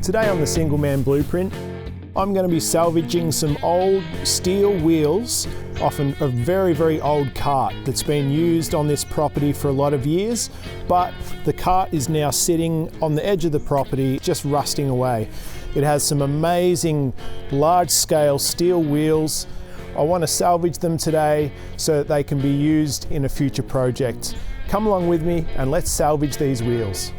Today on the Single Man Blueprint, I'm going to be salvaging some old steel wheels off a very, very old cart that's been used on this property for a lot of years, but the cart is now sitting on the edge of the property, just rusting away. It has some amazing large-scale steel wheels. I want to salvage them today so that they can be used in a future project. Come along with me and let's salvage these wheels.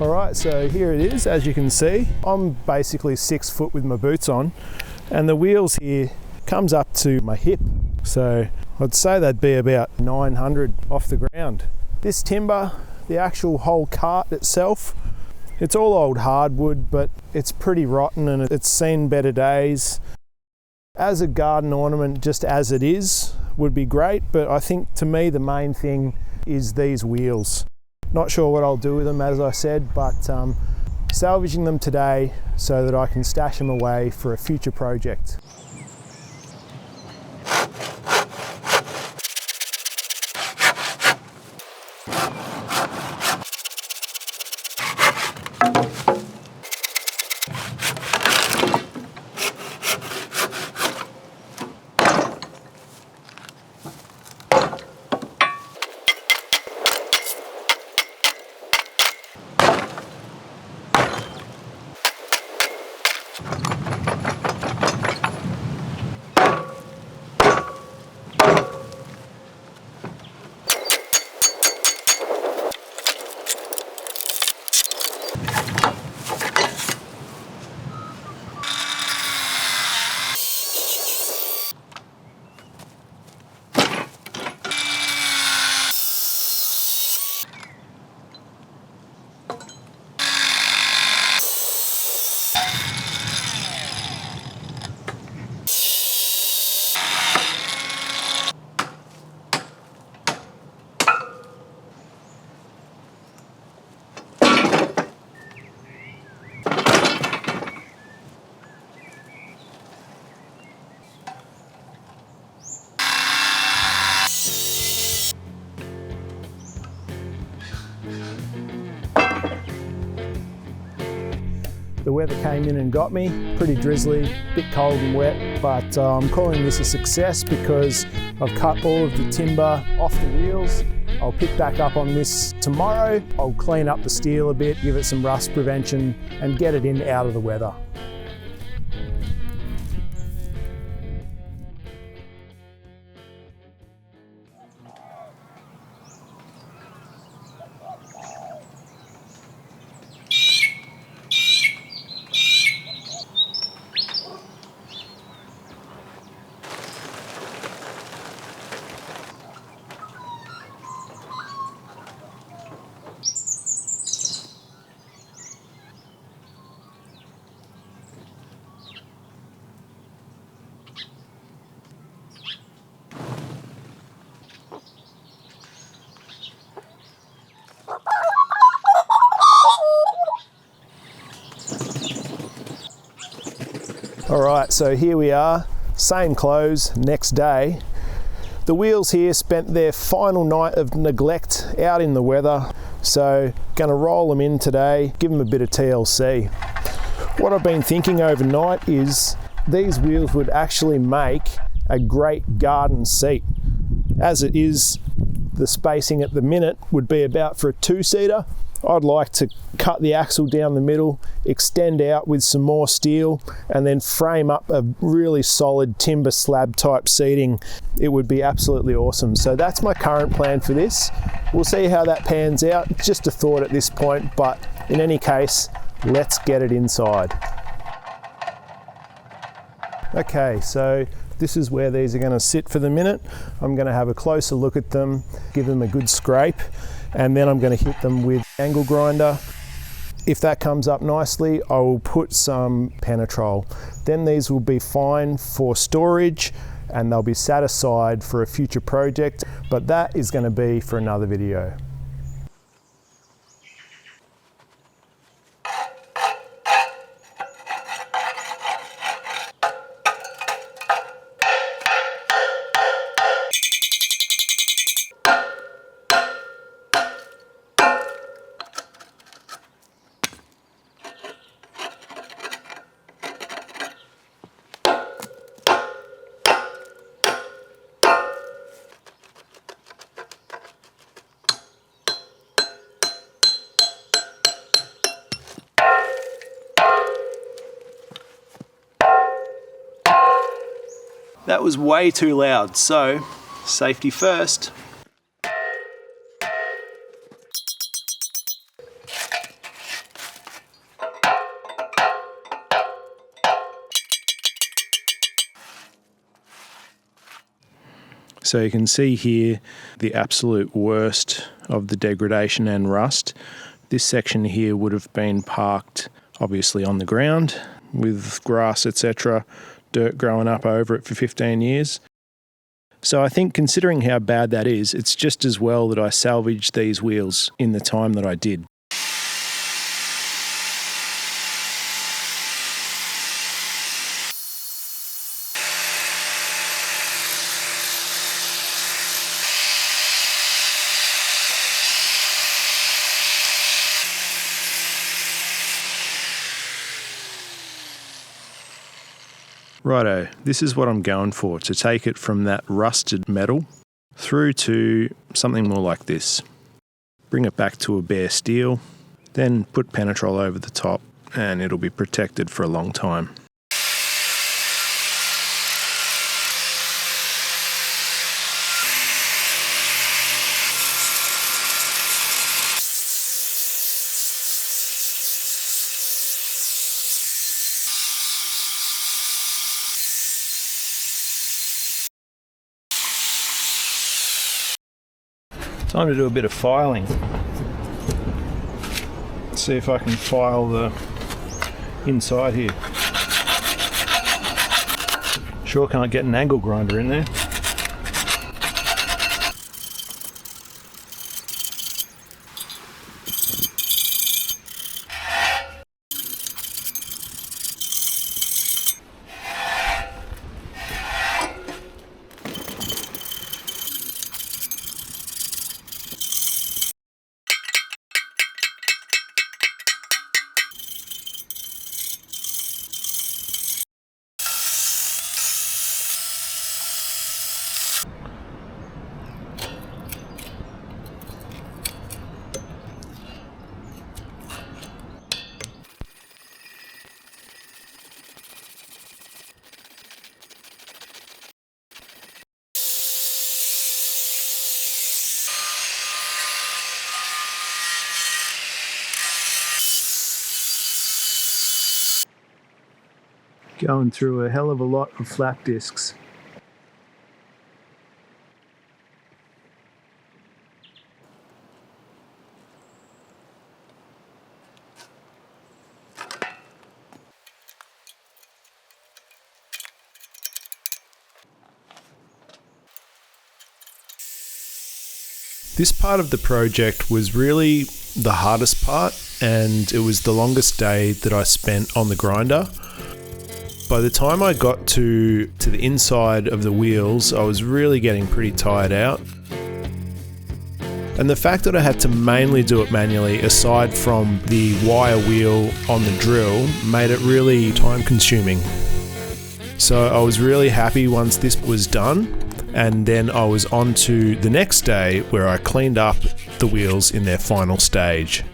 Alright, so here it is, as you can see. I'm basically 6 foot with my boots on, and the wheels here comes up to my hip. So I'd say they'd be about 900 off the ground. This timber, the actual whole cart itself, it's all old hardwood, but it's pretty rotten and it's seen better days. As a garden ornament, just as it is, would be great, but I think to me the main thing is these wheels. Not sure what I'll do with them, as I said, but salvaging them today so that I can stash them away for a future project. The weather came in and got me, pretty drizzly, a bit cold and wet, but I'm calling this a success because I've cut all of the timber off the wheels. I'll pick back up on this tomorrow. I'll clean up the steel a bit, give it some rust prevention and get it in out of the weather. Alright, so here we are, same clothes, next day. The wheels here spent their final night of neglect out in the weather, so gonna roll them in today, give them a bit of TLC. What I've been thinking overnight is these wheels would actually make a great garden seat. As it is, the spacing at the minute would be about for a 2-seater. I'd like to cut the axle down the middle, extend out with some more steel, and then frame up a really solid timber slab type seating. It would be absolutely awesome. So that's my current plan for this. We'll see how that pans out. Just a thought at this point, but in any case, let's get it inside. Okay, so this is where these are going to sit for the minute. I'm going to have a closer look at them, give them a good scrape, and then I'm going to hit them with angle grinder. If that comes up nicely, I will put some penetrol. Then these will be fine for storage and they'll be set aside for a future project, but that is going to be for another video. That was way too loud, so safety first. So you can see here the absolute worst of the degradation and rust. This section here would have been parked obviously on the ground with grass, etc., dirt growing up over it for 15 years. So I think considering how bad that is, it's just as well that I salvaged these wheels in the time that I did. Righto, this is what I'm going for, to take it from that rusted metal through to something more like this. Bring it back to a bare steel, then put penetrol over the top and it'll be protected for a long time. Time to do a bit of filing. See if I can file the inside here. Sure can't get an angle grinder in there. Going through a hell of a lot of flat discs. This part of the project was really the hardest part, and it was the longest day that I spent on the grinder. By the time I got to the inside of the wheels, I was really getting pretty tired out. And the fact that I had to mainly do it manually, aside from the wire wheel on the drill, made it really time consuming. So I was really happy once this was done, and then I was on to the next day where I cleaned up the wheels in their final stage.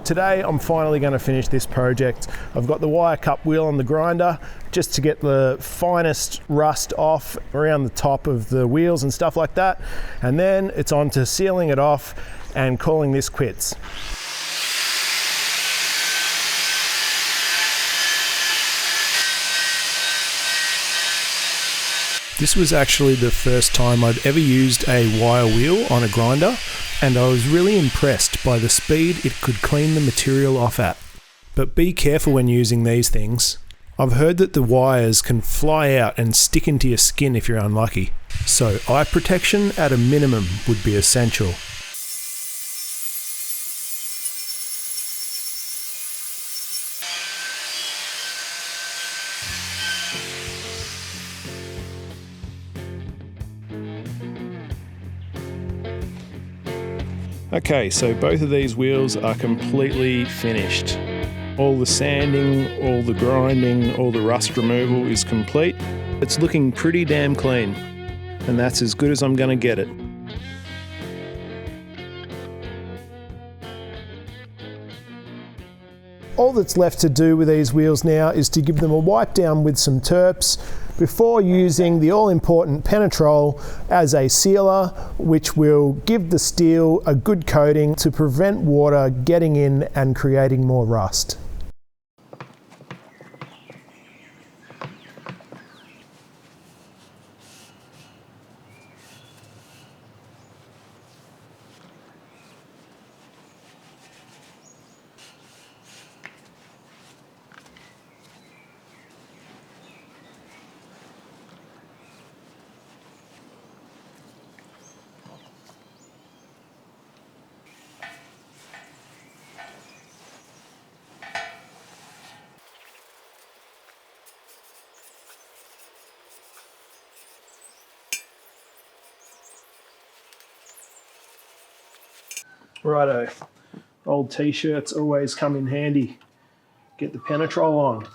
Today I'm finally going to finish this project. I've got the wire cup wheel on the grinder just to get the finest rust off around the top of the wheels and stuff like that, and then it's on to sealing it off and calling this quits. This was actually the first time I'd ever used a wire wheel on a grinder, and I was really impressed by the speed it could clean the material off at. But be careful when using these things. I've heard that the wires can fly out and stick into your skin if you're unlucky, so eye protection at a minimum would be essential. Okay, so both of these wheels are completely finished. All the sanding, all the grinding, all the rust removal is complete. It's looking pretty damn clean. and that's as good as I'm going to get it. All that's left to do with these wheels now is to give them a wipe down with some terps before using the all-important Penetrol as a sealer, which will give the steel a good coating to prevent water getting in and creating more rust. Righto, old t-shirts always come in handy. Get the Penetrol on.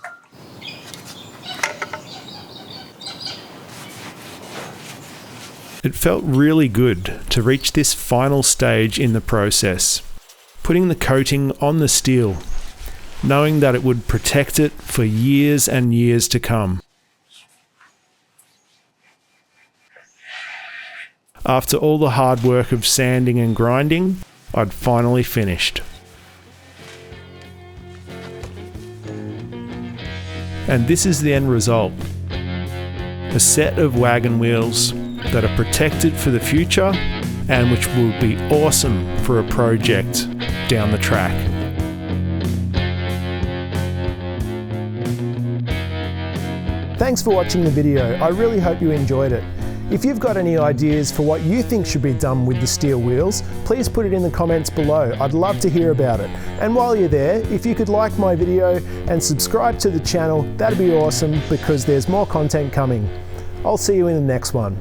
It felt really good to reach this final stage in the process, putting the coating on the steel, knowing that it would protect it for years and years to come. After all the hard work of sanding and grinding, I'd finally finished. And this is the end result. A set of wagon wheels that are protected for the future and which will be awesome for a project down the track. Thanks for watching the video. I really hope you enjoyed it. If you've got any ideas for what you think should be done with the steel wheels, please put it in the comments below. I'd love to hear about it. And while you're there, if you could like my video and subscribe to the channel, that'd be awesome because there's more content coming. I'll see you in the next one.